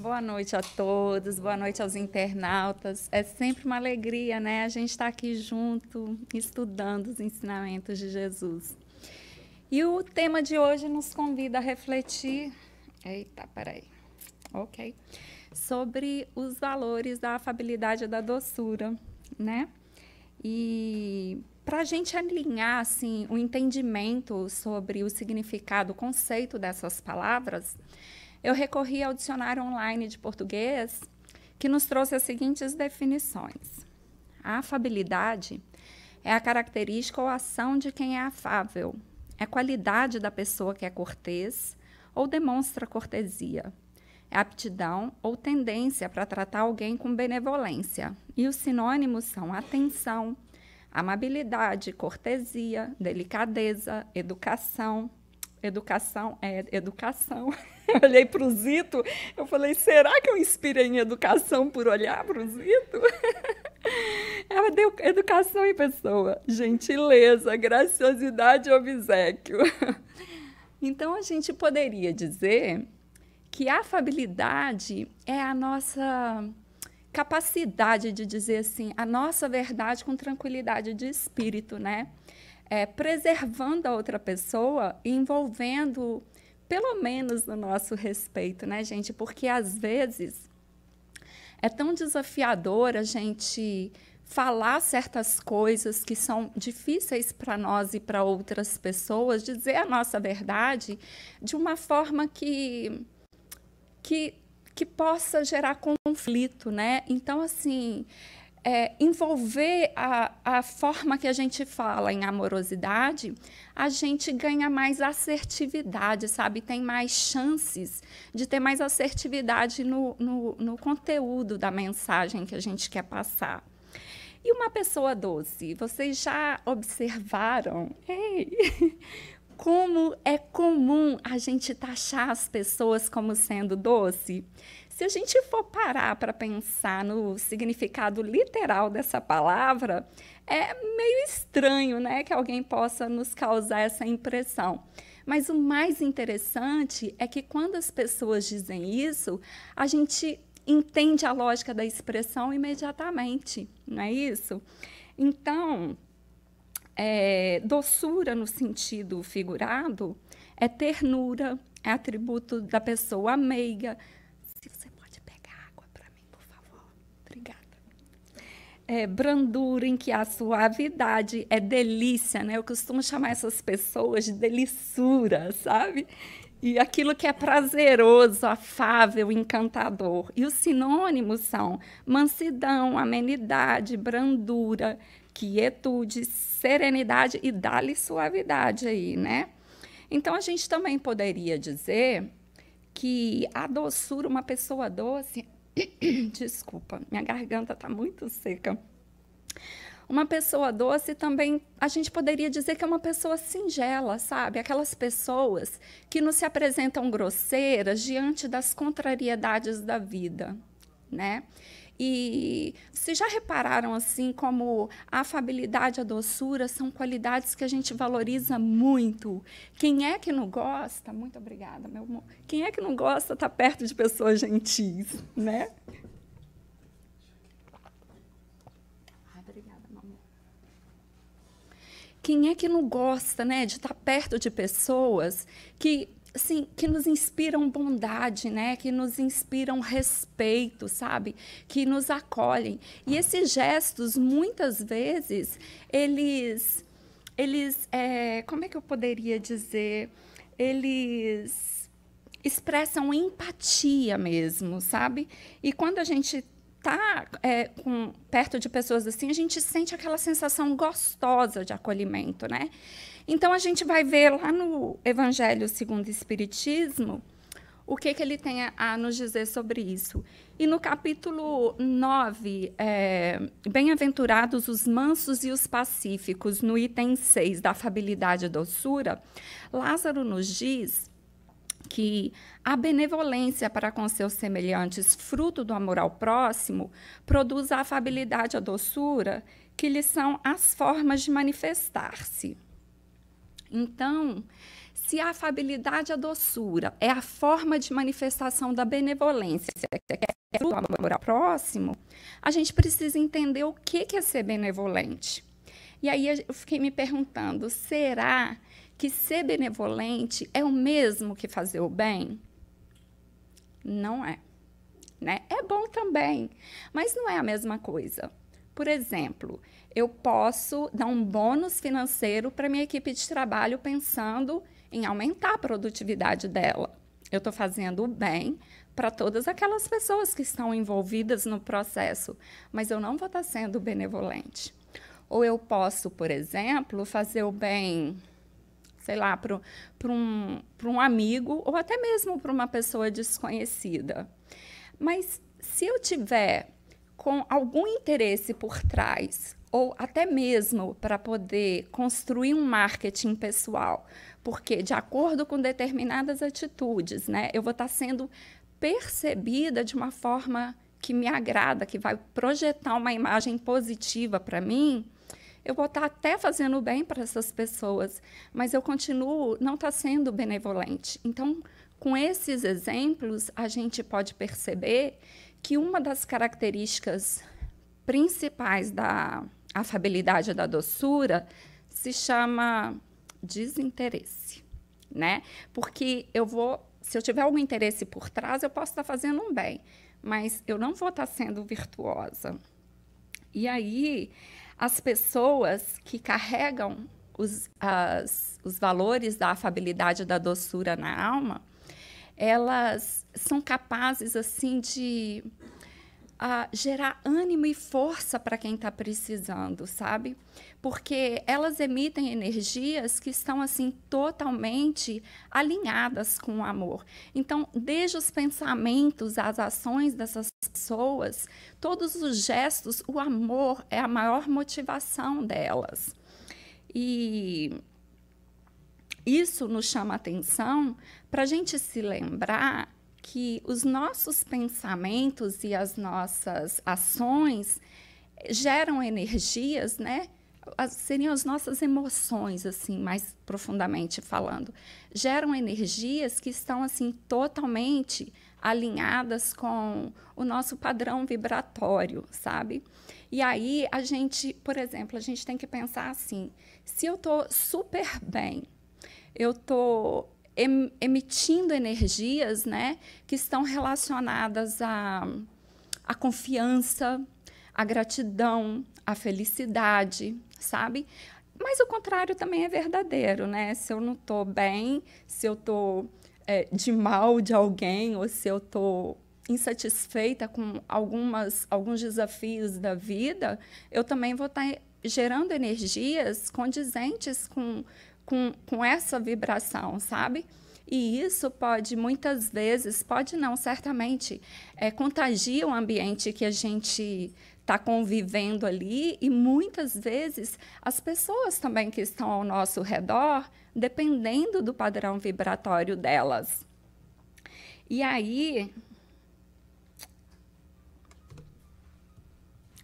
Boa noite a todos, boa noite aos internautas. É sempre uma alegria, né? A gente está aqui junto, estudando os ensinamentos de Jesus. E o tema de hoje nos convida a refletir. Eita, peraí. Ok. Sobre os valores da afabilidade e da doçura, né? E para a gente alinhar assim, o entendimento sobre o significado, o conceito dessas palavras, eu recorri ao dicionário online de português, que nos trouxe as seguintes definições. A afabilidade é a característica ou ação de quem é afável, é a qualidade da pessoa que é cortês ou demonstra cortesia, é aptidão ou tendência para tratar alguém com benevolência. E os sinônimos são atenção, amabilidade, cortesia, delicadeza, educação. Educação é educação. Eu olhei para o Zito, eu falei, será que eu inspirei em educação por olhar para o Zito? Ela deu educação em pessoa, gentileza, graciosidade e obséquio. Então, a gente poderia dizer que a afabilidade é a nossa capacidade de dizer assim, a nossa verdade com tranquilidade de espírito, né? Preservando a outra pessoa e envolvendo, pelo menos, no nosso respeito, né, gente? Porque, às vezes, é tão desafiador a gente falar certas coisas que são difíceis para nós e para outras pessoas, dizer a nossa verdade de uma forma que possa gerar conflito, né? Então, assim, envolver a forma que a gente fala em amorosidade, a gente ganha mais assertividade, sabe? Tem mais chances de ter mais assertividade no conteúdo da mensagem que a gente quer passar. E uma pessoa doce, vocês já observaram? Como é comum a gente taxar as pessoas como sendo doce? Se a gente for parar para pensar no significado literal dessa palavra, é meio estranho, né, que alguém possa nos causar essa impressão. Mas o mais interessante é que quando as pessoas dizem isso, a gente entende a lógica da expressão imediatamente, não é isso? Então, doçura no sentido figurado é ternura, é atributo da pessoa meiga. Se você pode pegar água para mim, por favor. Obrigada. Brandura, em que há suavidade, é delícia, né? Eu costumo chamar essas pessoas de delissura, sabe? E aquilo que é prazeroso, afável, encantador. E os sinônimos são mansidão, amenidade, brandura, quietude, serenidade e dá-lhe suavidade aí, né? Então, a gente também poderia dizer que a doçura, uma pessoa doce... Desculpa, minha garganta está muito seca. Uma pessoa doce também, a gente poderia dizer que é uma pessoa singela, sabe? Aquelas pessoas que não se apresentam grosseiras diante das contrariedades da vida, né? E vocês já repararam assim como a afabilidade e a doçura são qualidades que a gente valoriza muito? Quem é que não gosta? Muito obrigada, meu amor. Quem é que não gosta de estar perto de pessoas gentis, né? Obrigada, meu amor. Quem é que não gosta, né, de estar perto de pessoas que assim, que nos inspiram bondade, né? Que nos inspiram respeito, sabe? Que nos acolhem. E esses gestos, muitas vezes, eles como é que eu poderia dizer? Eles expressam empatia mesmo, sabe? E quando a gente está perto de pessoas assim, a gente sente aquela sensação gostosa de acolhimento, né? Então, a gente vai ver lá no Evangelho segundo o Espiritismo o que ele tem a nos dizer sobre isso. E no capítulo 9, Bem-aventurados os mansos e os pacíficos, no item 6 da afabilidade e doçura, Lázaro nos diz que a benevolência para com seus semelhantes, fruto do amor ao próximo, produz a afabilidade e a doçura, que lhes são as formas de manifestar-se. Então, se a afabilidade e a doçura é a forma de manifestação da benevolência, é o amor ao próximo, a gente precisa entender o que é ser benevolente. E aí eu fiquei me perguntando, será que ser benevolente é o mesmo que fazer o bem? Não é, né? É bom também, mas não é a mesma coisa. Por exemplo, eu posso dar um bônus financeiro para minha equipe de trabalho pensando em aumentar a produtividade dela. Eu estou fazendo o bem para todas aquelas pessoas que estão envolvidas no processo, mas eu não vou estar sendo benevolente. Ou eu posso, por exemplo, fazer o bem, sei lá, para um amigo ou até mesmo para uma pessoa desconhecida. Mas se eu tiver com algum interesse por trás, ou até mesmo para poder construir um marketing pessoal, porque de acordo com determinadas atitudes, né, eu vou estar sendo percebida de uma forma que me agrada, que vai projetar uma imagem positiva para mim, eu vou estar até fazendo bem para essas pessoas, mas eu continuo não estar sendo benevolente. Então, com esses exemplos, a gente pode perceber que uma das características principais da afabilidade e da doçura se chama desinteresse, né? Porque se eu tiver algum interesse por trás, eu posso estar fazendo um bem, mas eu não vou estar sendo virtuosa. E aí, as pessoas que carregam os valores da afabilidade e da doçura na alma, elas são capazes, assim, de gerar ânimo e força para quem está precisando, sabe? Porque elas emitem energias que estão, assim, totalmente alinhadas com o amor. Então, desde os pensamentos, as ações dessas pessoas, todos os gestos, o amor é a maior motivação delas. E isso nos chama a atenção para a gente se lembrar que os nossos pensamentos e as nossas ações geram energias, né? Seriam as nossas emoções, assim, mais profundamente falando, geram energias que estão, assim, totalmente alinhadas com o nosso padrão vibratório, sabe? E aí a gente, por exemplo, a gente tem que pensar assim: se eu estou super bem, eu estou emitindo energias, né, que estão relacionadas à confiança, à gratidão, à felicidade, sabe? Mas o contrário também é verdadeiro, né? Se eu não estou bem, se eu estou de mal de alguém, ou se eu estou insatisfeita com alguns desafios da vida, eu também vou estar gerando energias condizentes com essa vibração, sabe? E isso pode, muitas vezes, pode não, certamente, contagia o ambiente que a gente está convivendo ali, e muitas vezes as pessoas também que estão ao nosso redor, dependendo do padrão vibratório delas. E aí,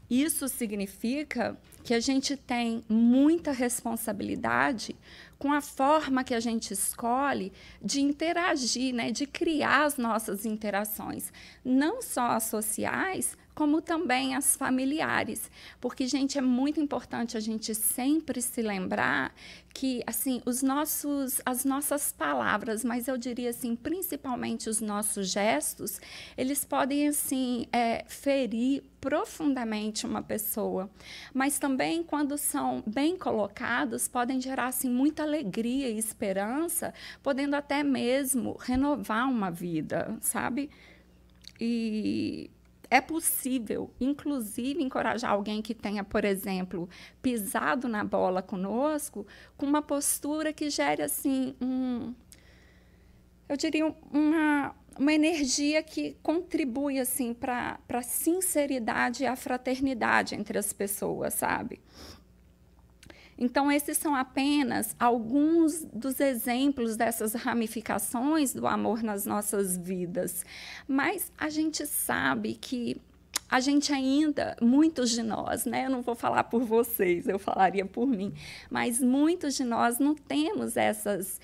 isso significa que a gente tem muita responsabilidade com a forma que a gente escolhe de interagir, né, de criar as nossas interações, não só as sociais, como também as familiares. Porque, gente, é muito importante a gente sempre se lembrar que, assim, as nossas palavras, mas eu diria assim, principalmente os nossos gestos, eles podem, assim, ferir profundamente uma pessoa, mas também, quando são bem colocados, podem gerar, assim, muita alegria e esperança, podendo até mesmo renovar uma vida, sabe? E é possível, inclusive, encorajar alguém que tenha, por exemplo, pisado na bola conosco, com uma postura que gere, assim, eu diria, uma energia que contribui, assim, para a sinceridade e a fraternidade entre as pessoas, sabe? Então, esses são apenas alguns dos exemplos dessas ramificações do amor nas nossas vidas. Mas a gente sabe que a gente ainda, muitos de nós, né? Eu não vou falar por vocês, eu falaria por mim, mas muitos de nós não temos essas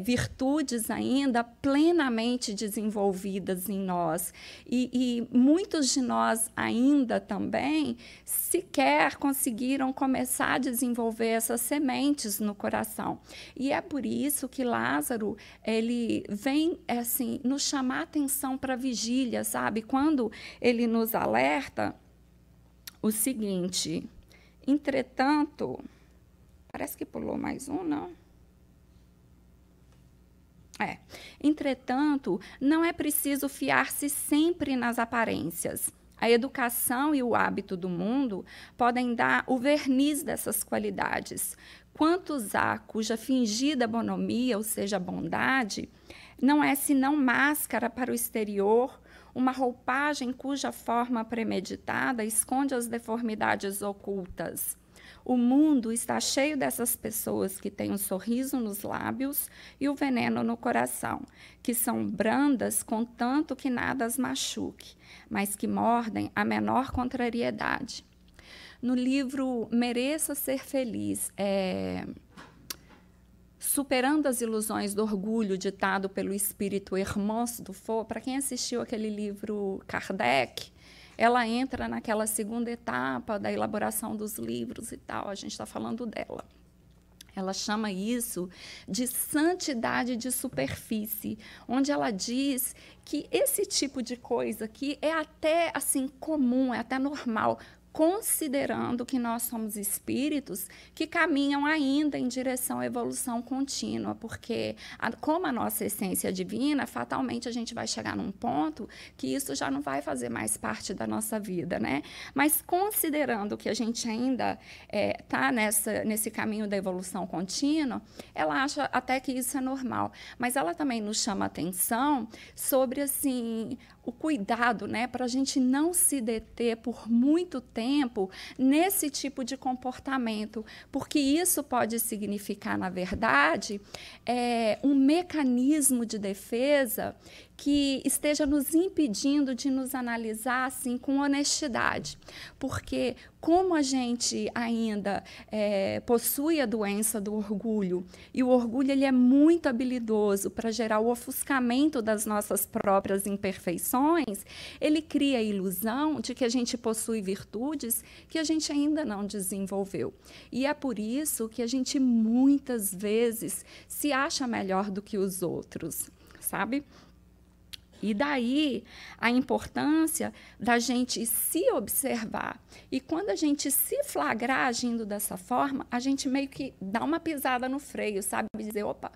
virtudes ainda plenamente desenvolvidas em nós. E muitos de nós ainda também sequer conseguiram começar a desenvolver essas sementes no coração. E é por isso que Lázaro, ele vem assim, nos chamar a atenção para a vigília, sabe? Quando ele nos alerta o seguinte: entretanto, parece que pulou mais um, não? Entretanto, não é preciso fiar-se sempre nas aparências. A educação e o hábito do mundo podem dar o verniz dessas qualidades. Quantos há cuja fingida bonomia, ou seja, bondade, não é senão máscara para o exterior, uma roupagem cuja forma premeditada esconde as deformidades ocultas. O mundo está cheio dessas pessoas que têm um sorriso nos lábios e o veneno no coração, que são brandas contanto que nada as machuque, mas que mordem a menor contrariedade. No livro Mereça Ser Feliz, Superando as Ilusões do Orgulho, ditado pelo espírito Hermance Dufault, para quem assistiu aquele livro Kardec, ela entra naquela segunda etapa da elaboração dos livros e tal, a gente está falando dela. Ela chama isso de santidade de superfície, onde ela diz que esse tipo de coisa aqui é até assim comum, é até normal, considerando que nós somos espíritos que caminham ainda em direção à evolução contínua, porque, como a nossa essência é divina, fatalmente a gente vai chegar num ponto que isso já não vai fazer mais parte da nossa vida, né? Mas, considerando que a gente ainda está nesse caminho da evolução contínua, ela acha até que isso é normal. Mas ela também nos chama a atenção sobre, assim, o cuidado, né, para a gente não se deter por muito tempo nesse tipo de comportamento, porque isso pode significar, na verdade, um mecanismo de defesa que esteja nos impedindo de nos analisar assim com honestidade, porque como a gente ainda possui a doença do orgulho, e o orgulho ele é muito habilidoso para gerar o ofuscamento das nossas próprias imperfeições, ele cria a ilusão de que a gente possui virtudes que a gente ainda não desenvolveu. E é por isso que a gente muitas vezes se acha melhor do que os outros, sabe? E daí a importância da gente se observar. E quando a gente se flagrar agindo dessa forma, a gente meio que dá uma pisada no freio, sabe? Dizer, opa,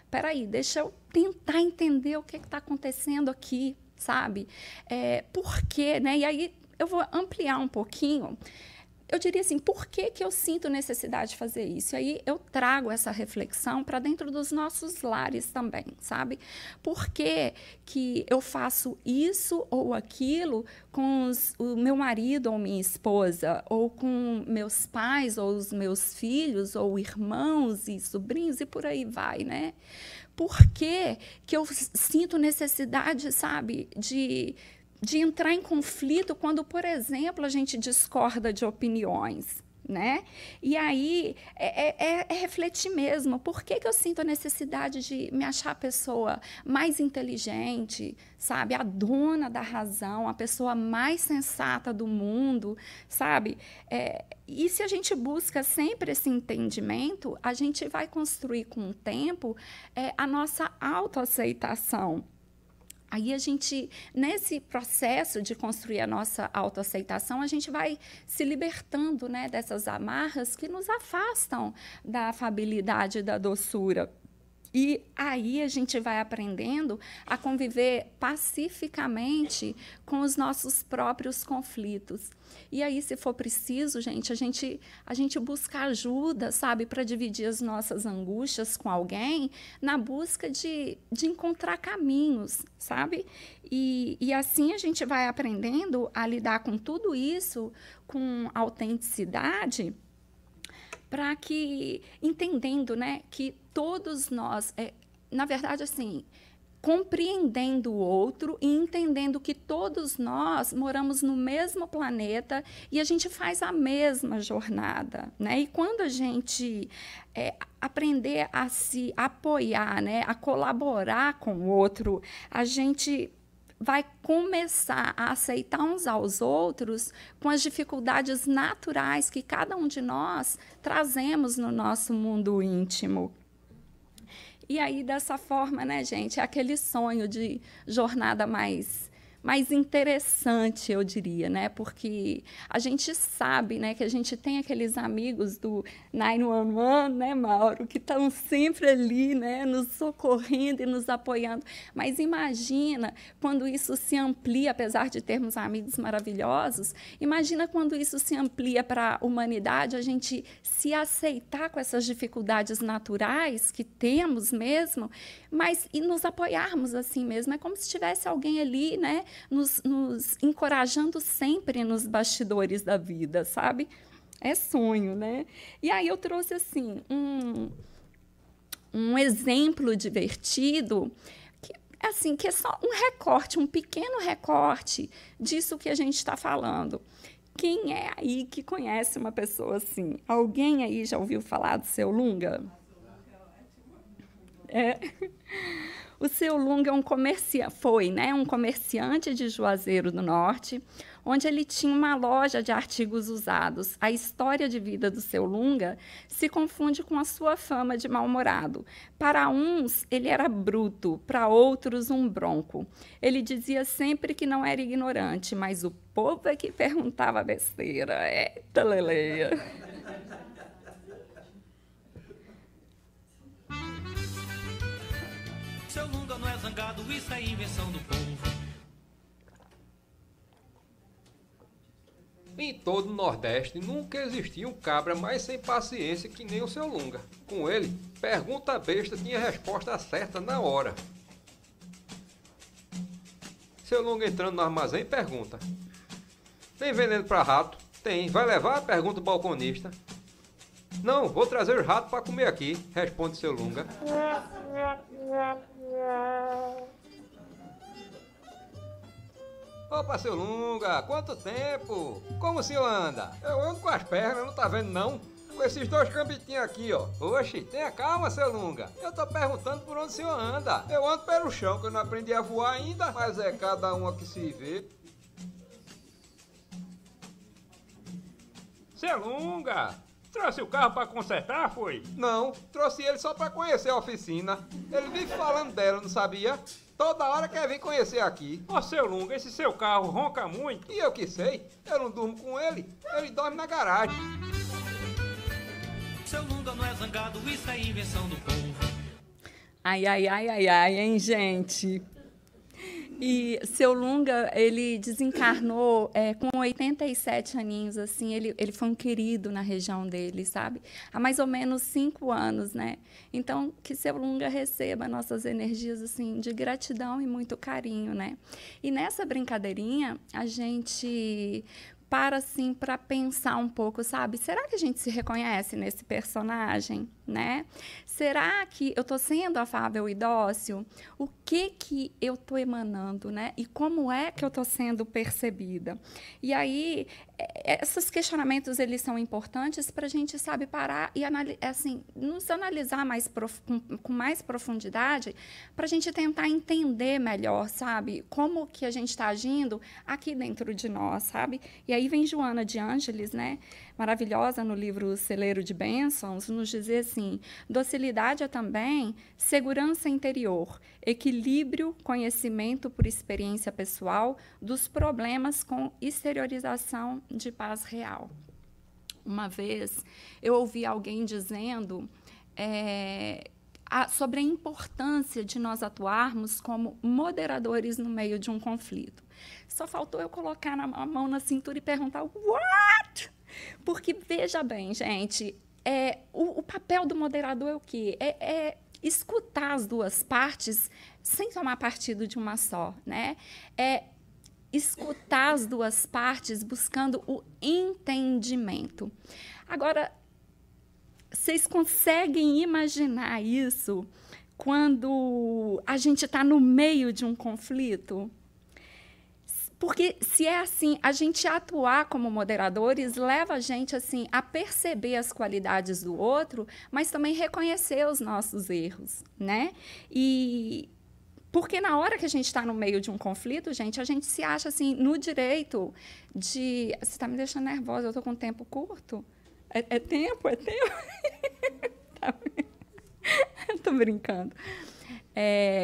peraí, deixa eu tentar entender o que está acontecendo aqui, sabe? Por quê, né? E aí eu vou ampliar um pouquinho. Eu diria assim, por que eu sinto necessidade de fazer isso? E aí eu trago essa reflexão para dentro dos nossos lares também, sabe? Por que eu faço isso ou aquilo com o meu marido ou minha esposa, ou com meus pais ou os meus filhos, ou irmãos e sobrinhos, e por aí vai, né? Por que eu sinto necessidade, sabe, de entrar em conflito quando, por exemplo, a gente discorda de opiniões, né? E aí refletir mesmo, por que eu sinto a necessidade de me achar a pessoa mais inteligente, sabe? A dona da razão, a pessoa mais sensata do mundo, sabe? E se a gente busca sempre esse entendimento, a gente vai construir com o tempo a nossa autoaceitação. Aí a gente, nesse processo de construir a nossa autoaceitação, a gente vai se libertando, né, dessas amarras que nos afastam da afabilidade e da doçura. E aí a gente vai aprendendo a conviver pacificamente com os nossos próprios conflitos. E aí, se for preciso, gente, a gente busca ajuda, sabe, para dividir as nossas angústias com alguém, na busca de encontrar caminhos, sabe? E assim a gente vai aprendendo a lidar com tudo isso com autenticidade, para que, entendendo, né, que todos nós, na verdade, assim, compreendendo o outro e entendendo que todos nós moramos no mesmo planeta e a gente faz a mesma jornada, né? E quando a gente aprender a se apoiar, né, a colaborar com o outro, a gente vai começar a aceitar uns aos outros com as dificuldades naturais que cada um de nós trazemos no nosso mundo íntimo. E aí, dessa forma, né, gente, é aquele sonho de jornada mais interessante, eu diria, né? Porque a gente sabe, né, que a gente tem aqueles amigos do 911, né, Mauro, que estão sempre ali, né, nos socorrendo e nos apoiando. Mas imagina quando isso se amplia, apesar de termos amigos maravilhosos, imagina quando isso se amplia para a humanidade, a gente se aceitar com essas dificuldades naturais que temos mesmo, mas e nos apoiarmos assim mesmo. É como se tivesse alguém ali, né, nos encorajando sempre nos bastidores da vida, sabe? É sonho, né? E aí eu trouxe assim um exemplo divertido que é só um recorte, um pequeno recorte disso que a gente está falando. Quem é aí que conhece uma pessoa assim? Alguém aí já ouviu falar do Seu Lunga? É. O Seu Lunga foi, né, um comerciante de Juazeiro do Norte, onde ele tinha uma loja de artigos usados. A história de vida do Seu Lunga se confunde com a sua fama de mal-humorado. Para uns, ele era bruto, para outros, um bronco. Ele dizia sempre que não era ignorante, mas o povo é que perguntava besteira. Eita, leleia! Seu Lunga não é zangado, isso é invenção do povo. Em todo o Nordeste nunca existiu um cabra mais sem paciência que nem o Seu Lunga. Com ele, pergunta besta tinha resposta certa na hora. Seu Lunga entrando no armazém pergunta: tem veneno para rato? Tem. Vai levar? Pergunta o balconista. Não, vou trazer os ratos para comer aqui, responde Seu Lunga. Opa, Seu Lunga, quanto tempo? Como o senhor anda? Eu ando com as pernas, não tá vendo não? Com esses dois cambitinhos aqui, ó. Oxe, tenha calma, Seu Lunga. Eu tô perguntando por onde o senhor anda. Eu ando pelo chão, que eu não aprendi a voar ainda, mas é cada um que se vê. Seu Lunga, trouxe o carro pra consertar, foi? Não, trouxe ele só pra conhecer a oficina. Ele vive falando dela, não sabia? Toda hora quer vir conhecer aqui. Ô, Seu Lunga, esse seu carro ronca muito. E eu que sei, eu não durmo com ele, ele dorme na garagem. Seu Lunga não é zangado, isso é invenção do povo. Ai, ai, ai, ai, ai, hein, gente? E Seu Lunga, ele desencarnou com 87 aninhos, assim, ele foi um querido na região dele, sabe? Há mais ou menos 5 anos, né? Então, que Seu Lunga receba nossas energias, assim, de gratidão e muito carinho, né? E nessa brincadeirinha, a gente assim, para pensar um pouco, sabe? Será que a gente se reconhece nesse personagem, né? Será que eu estou sendo afável e dócil? O que eu estou emanando, né? E como é que eu estou sendo percebida? E aí, esses questionamentos, eles são importantes para a gente, sabe, parar e assim, nos analisar com mais profundidade, para a gente tentar entender melhor, sabe? Como que a gente está agindo aqui dentro de nós, sabe? E aí vem Joana de Ângeles, né? Maravilhosa, no livro Celeiro de Bênçãos, nos dizer assim: docilidade é também segurança interior, equilíbrio, conhecimento por experiência pessoal dos problemas com exteriorização de paz real. Uma vez eu ouvi alguém dizendo sobre a importância de nós atuarmos como moderadores no meio de um conflito. Só faltou eu colocar a mão na cintura e perguntar: what? Porque, veja bem, gente, o papel do moderador é o quê? É escutar as duas partes sem tomar partido de uma só, né? É escutar as duas partes buscando o entendimento. Agora, vocês conseguem imaginar isso quando a gente está no meio de um conflito? Porque, se é assim, a gente atuar como moderadores leva a gente assim, a perceber as qualidades do outro, mas também reconhecer os nossos erros, né? E porque na hora que a gente está no meio de um conflito, gente, a gente se acha assim, no direito de... Você está me deixando nervosa, eu estou com tempo curto? É tempo? É tempo? Estou brincando.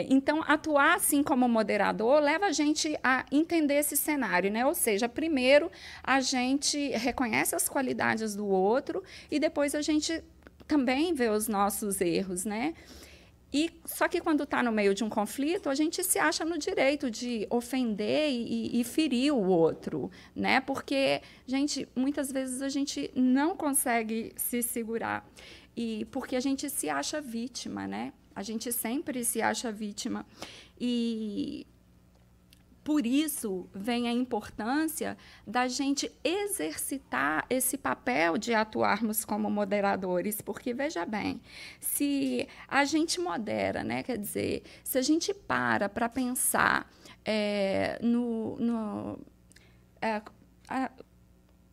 Então, atuar assim como moderador leva a gente a entender esse cenário, né? Ou seja, primeiro a gente reconhece as qualidades do outro e depois a gente também vê os nossos erros, né? Só que quando está no meio de um conflito, a gente se acha no direito de ofender e ferir o outro, né? Porque, gente, muitas vezes a gente não consegue se segurar. E porque a gente se acha vítima, né? A gente sempre se acha vítima. E por isso vem a importância da gente exercitar esse papel de atuarmos como moderadores, porque, veja bem, se a gente modera, né, quer dizer, se a gente para pensar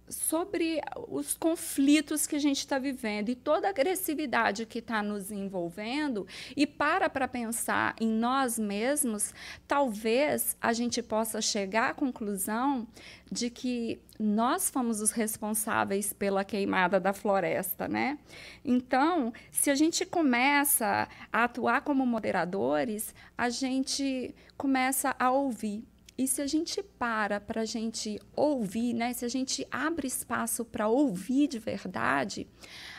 sobre os conflitos que a gente está vivendo e toda a agressividade que está nos envolvendo e para pensar em nós mesmos, talvez a gente possa chegar à conclusão de que nós fomos os responsáveis pela queimada da floresta, né? Então, se a gente começa a atuar como moderadores, a gente começa a ouvir. E se a gente para a gente ouvir, né? Se a gente abre espaço para ouvir de verdade,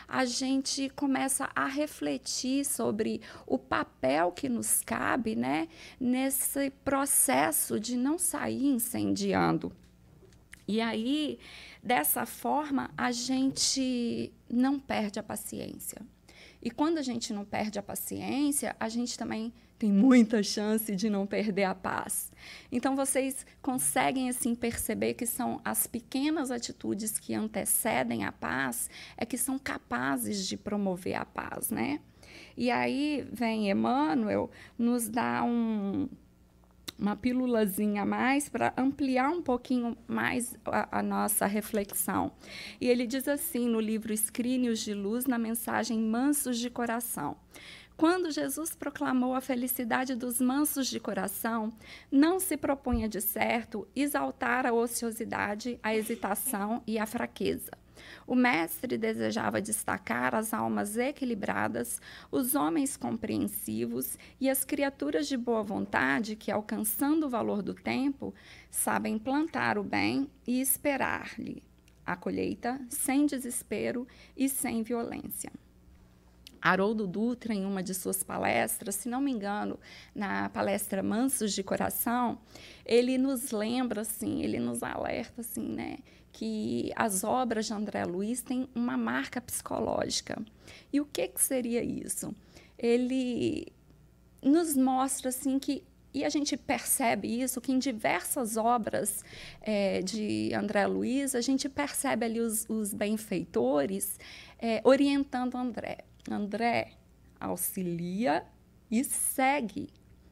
a gente começa a refletir sobre o papel que nos cabe, né? Nesse processo de não sair incendiando. E aí, dessa forma, a gente não perde a paciência. E quando a gente não perde a paciência, a gente também tem muita chance de não perder a paz. Então, vocês conseguem assim perceber que são as pequenas atitudes que antecedem a paz que são capazes de promover a paz, né? E aí vem Emmanuel nos dá uma pílulazinha a mais para ampliar um pouquinho mais a nossa reflexão. E ele diz assim no livro Escrínios de Luz, na mensagem Mansos de Coração: quando Jesus proclamou a felicidade dos mansos de coração, não se propunha, de certo, exaltar a ociosidade, a hesitação e a fraqueza. O mestre desejava destacar as almas equilibradas, os homens compreensivos e as criaturas de boa vontade que, alcançando o valor do tempo, sabem plantar o bem e esperar-lhe a colheita sem desespero e sem violência. Haroldo Dutra, em uma de suas palestras, se não me engano, na palestra Mansos de Coração, ele nos lembra, assim, ele nos alerta, assim, né, que as obras de André Luiz têm uma marca psicológica. E o que seria isso? Ele nos mostra, assim, que, e a gente percebe isso, que em diversas obras de André Luiz, a gente percebe ali os benfeitores orientando André. André, auxilia e segue.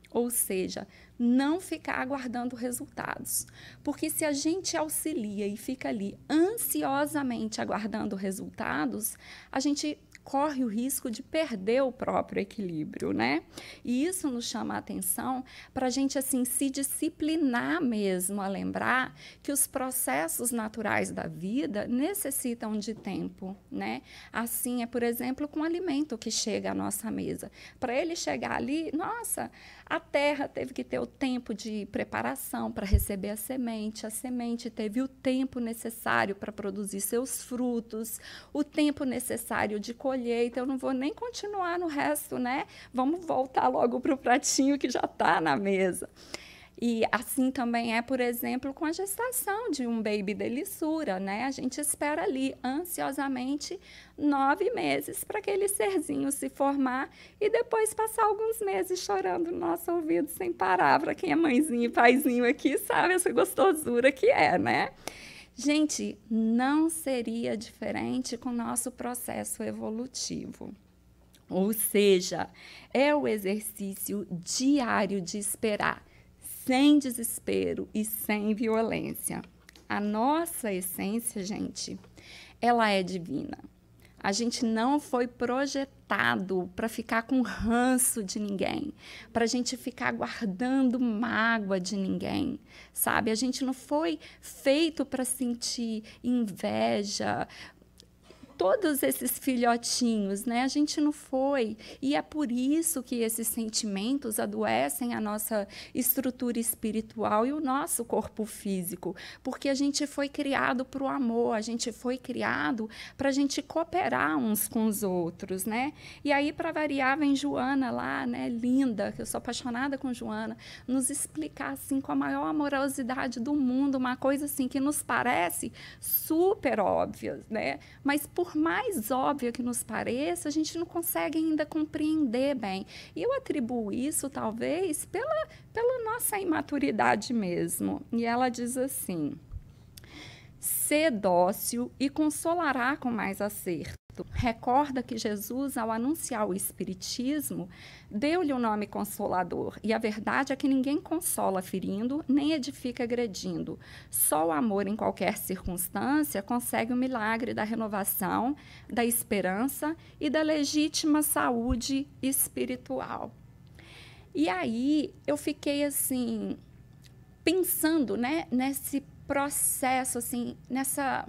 Ou seja, não ficar aguardando resultados. Porque se a gente auxilia e fica ali ansiosamente aguardando resultados, a gente corre o risco de perder o próprio equilíbrio, né? E isso nos chama a atenção para a gente, assim, se disciplinar mesmo, a lembrar que os processos naturais da vida necessitam de tempo, né? Assim é, por exemplo, com o alimento que chega à nossa mesa. Para ele chegar ali, nossa, a terra teve que ter o tempo de preparação para receber a semente teve o tempo necessário para produzir seus frutos, o tempo necessário de colheita. Eu não vou nem continuar no resto, né? Vamos voltar logo para o pratinho que já está na mesa. E assim também é, por exemplo, com a gestação de um baby de lisura, né? A gente espera ali ansiosamente 9 meses para aquele serzinho se formar e depois passar alguns meses chorando no nosso ouvido sem parar. Para quem é mãezinho e paizinho aqui sabe essa gostosura que é, né? Gente, não seria diferente com o nosso processo evolutivo. Ou seja, é o exercício diário de esperar, sem desespero e sem violência. A nossa essência, gente, ela é divina. A gente não foi projetado para ficar com ranço de ninguém, para a gente ficar guardando mágoa de ninguém, sabe? A gente não foi feito para sentir inveja, todos esses filhotinhos, né? A gente não foi. E é por isso que esses sentimentos adoecem a nossa estrutura espiritual e o nosso corpo físico, porque a gente foi criado para o amor, a gente foi criado para a gente cooperar uns com os outros, né? E aí, para variar, vem Joana lá, né? Linda, que eu sou apaixonada com Joana, nos explicar, assim, com a maior amorosidade do mundo, uma coisa, assim, que nos parece super óbvia, né? Mas, por mais óbvia que nos pareça, a gente não consegue ainda compreender bem. E eu atribuo isso, talvez, pela nossa imaturidade mesmo. E ela diz assim: "Sê dócil e consolará com mais acerto. Recorda que Jesus, ao anunciar o Espiritismo, deu-lhe o nome Consolador. E a verdade é que ninguém consola ferindo, nem edifica agredindo. Só o amor, em qualquer circunstância, consegue o milagre da renovação, da esperança e da legítima saúde espiritual." E aí eu fiquei assim, pensando, né, nesse processo, assim, nessa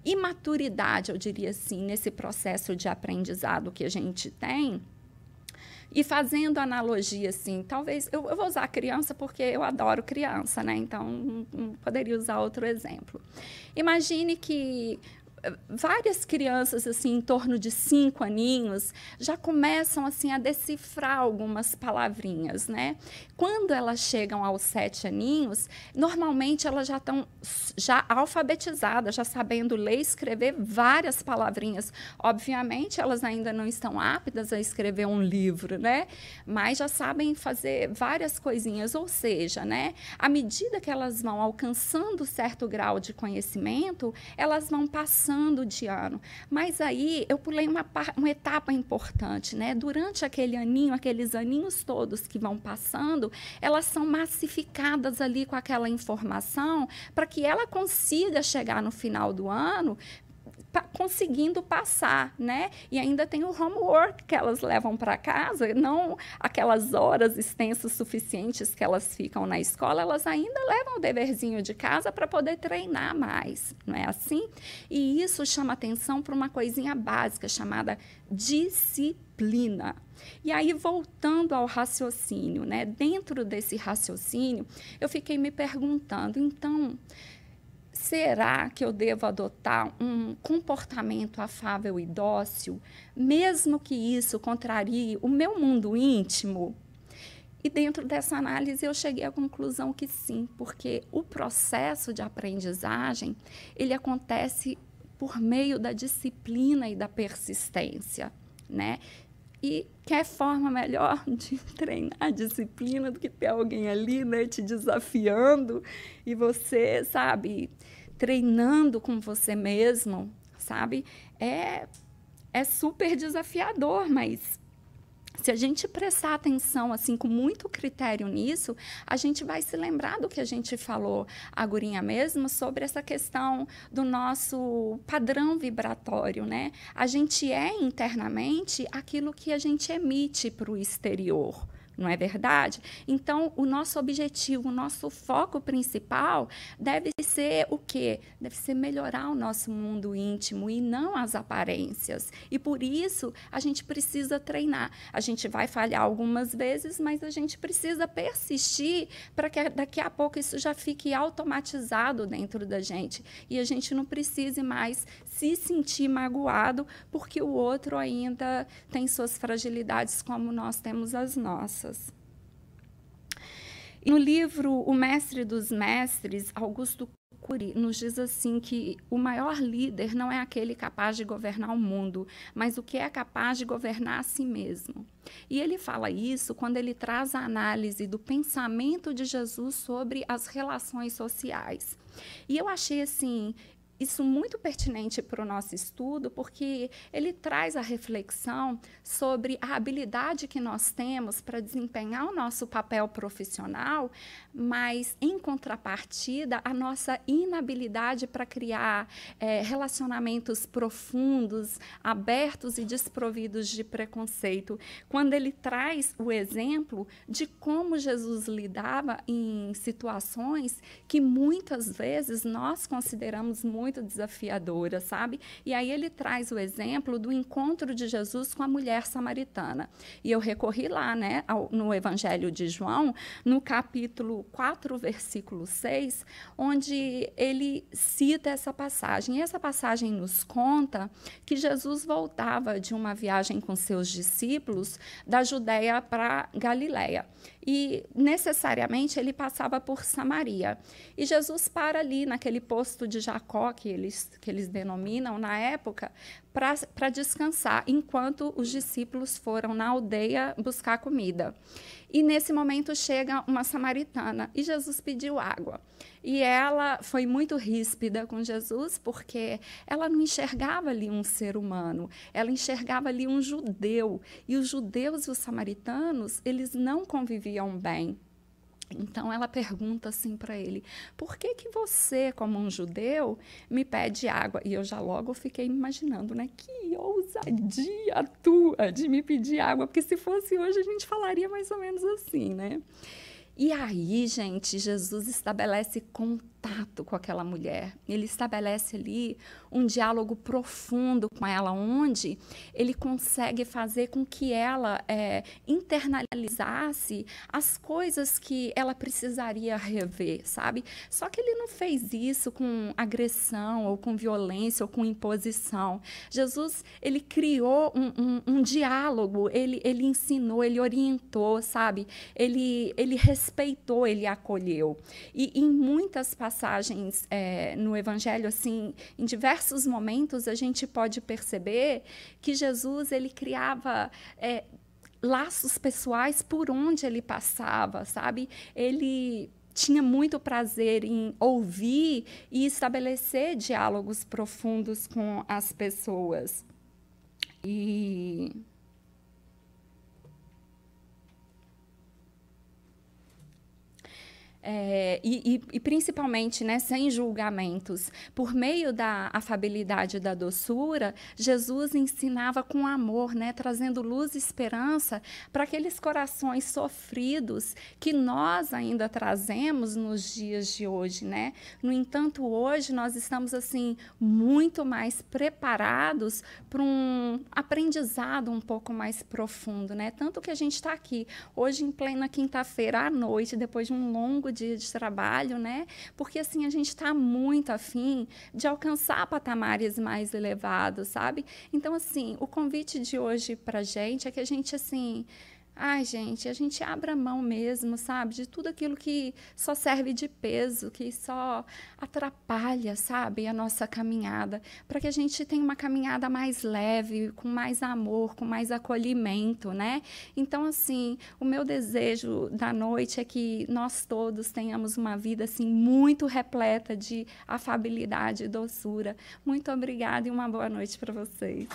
imaturidade, eu diria assim, nesse processo de aprendizado que a gente tem, e fazendo analogia, assim, talvez, eu vou usar criança porque eu adoro criança, né? Então, não poderia usar outro exemplo. Imagine que várias crianças, assim, em torno de 5 aninhos, já começam, assim, a decifrar algumas palavrinhas, né? Quando elas chegam aos 7 aninhos, normalmente elas já estão alfabetizadas, já sabendo ler e escrever várias palavrinhas. Obviamente, elas ainda não estão aptas a escrever um livro, né? Mas já sabem fazer várias coisinhas, ou seja, né? À medida que elas vão alcançando certo grau de conhecimento, elas vão passando de ano. Mas aí eu pulei uma etapa importante, né? Durante aquele aninho, aqueles aninhos todos que vão passando, elas são massificadas ali com aquela informação para que ela consiga chegar no final do ano conseguindo passar, né? E ainda tem o homework que elas levam para casa, não aquelas horas extensas suficientes que elas ficam na escola, elas ainda levam o deverzinho de casa para poder treinar mais, não é assim? E isso chama atenção para uma coisinha básica chamada disciplina. E aí, voltando ao raciocínio, né? Dentro desse raciocínio, eu fiquei me perguntando, então, será que eu devo adotar um comportamento afável e dócil, mesmo que isso contrarie o meu mundo íntimo? E dentro dessa análise eu cheguei à conclusão que sim, porque o processo de aprendizagem, ele acontece por meio da disciplina e da persistência, né? E quer forma melhor de treinar a disciplina do que ter alguém ali, né, te desafiando e você, sabe, treinando com você mesmo, sabe? É super desafiador, mas se a gente prestar atenção, assim, com muito critério nisso, a gente vai se lembrar do que a gente falou agorinha mesmo sobre essa questão do nosso padrão vibratório, né? A gente é internamente aquilo que a gente emite para o exterior. Não é verdade? Então, o nosso objetivo, o nosso foco principal deve ser o quê? Deve ser melhorar o nosso mundo íntimo e não as aparências. E, por isso, a gente precisa treinar. A gente vai falhar algumas vezes, mas a gente precisa persistir para que daqui a pouco isso já fique automatizado dentro da gente. E a gente não precise mais se sentir magoado porque o outro ainda tem suas fragilidades como nós temos as nossas. E no livro O Mestre dos Mestres, Augusto Cury nos diz assim que o maior líder não é aquele capaz de governar o mundo, mas o que é capaz de governar a si mesmo. E ele fala isso quando ele traz a análise do pensamento de Jesus sobre as relações sociais. E eu achei assim isso muito pertinente para o nosso estudo, porque ele traz a reflexão sobre a habilidade que nós temos para desempenhar o nosso papel profissional, mas, em contrapartida, a nossa inabilidade para criar relacionamentos profundos, abertos e desprovidos de preconceito. Quando ele traz o exemplo de como Jesus lidava em situações que, muitas vezes, nós consideramos muito desafiadoras, sabe? E aí ele traz o exemplo do encontro de Jesus com a mulher samaritana. E eu recorri lá, né, no Evangelho de João, no capítulo 4, versículo 6, onde ele cita essa passagem. E essa passagem nos conta que Jesus voltava de uma viagem com seus discípulos da Judéia para Galiléia. E, necessariamente, ele passava por Samaria. E Jesus para ali, naquele posto de Jacó, que eles denominam na época, para descansar, enquanto os discípulos foram na aldeia buscar comida. E, nesse momento, chega uma samaritana, e Jesus pediu água. E ela foi muito ríspida com Jesus, porque ela não enxergava ali um ser humano, ela enxergava ali um judeu. E os judeus e os samaritanos, eles não conviviam bem. Então, ela pergunta assim para ele, por que você, como um judeu, me pede água? E eu já logo fiquei imaginando, né? Que ousadia tua de me pedir água, porque se fosse hoje a gente falaria mais ou menos assim, né? E aí, gente, Jesus estabelece contato com aquela mulher. Ele estabelece ali um diálogo profundo com ela, onde ele consegue fazer com que ela internalizasse as coisas que ela precisaria rever, sabe? Só que ele não fez isso com agressão, ou com violência, ou com imposição. Jesus, ele criou um diálogo, ele ensinou, ele orientou, sabe? Ele respeitou, ele acolheu. E em muitas passagens no Evangelho, assim, em diversos momentos, a gente pode perceber que Jesus, ele criava laços pessoais por onde ele passava, sabe? Ele tinha muito prazer em ouvir e estabelecer diálogos profundos com as pessoas. E principalmente, né, sem julgamentos, por meio da afabilidade e da doçura, Jesus ensinava com amor, né, trazendo luz e esperança para aqueles corações sofridos que nós ainda trazemos nos dias de hoje, né? No entanto, hoje nós estamos assim muito mais preparados para um aprendizado um pouco mais profundo, né? Tanto que a gente está aqui hoje em plena quinta-feira à noite, depois de um longo dia de trabalho, né? Porque assim a gente está muito afim de alcançar patamares mais elevados, sabe? Então assim, o convite de hoje para a gente é que a gente assim, gente, a gente abra mão mesmo, sabe? De tudo aquilo que só serve de peso, que só atrapalha, sabe? A nossa caminhada, para que a gente tenha uma caminhada mais leve, com mais amor, com mais acolhimento, né? Então, assim, o meu desejo da noite é que nós todos tenhamos uma vida, assim, muito repleta de afabilidade e doçura. Muito obrigada e uma boa noite para vocês.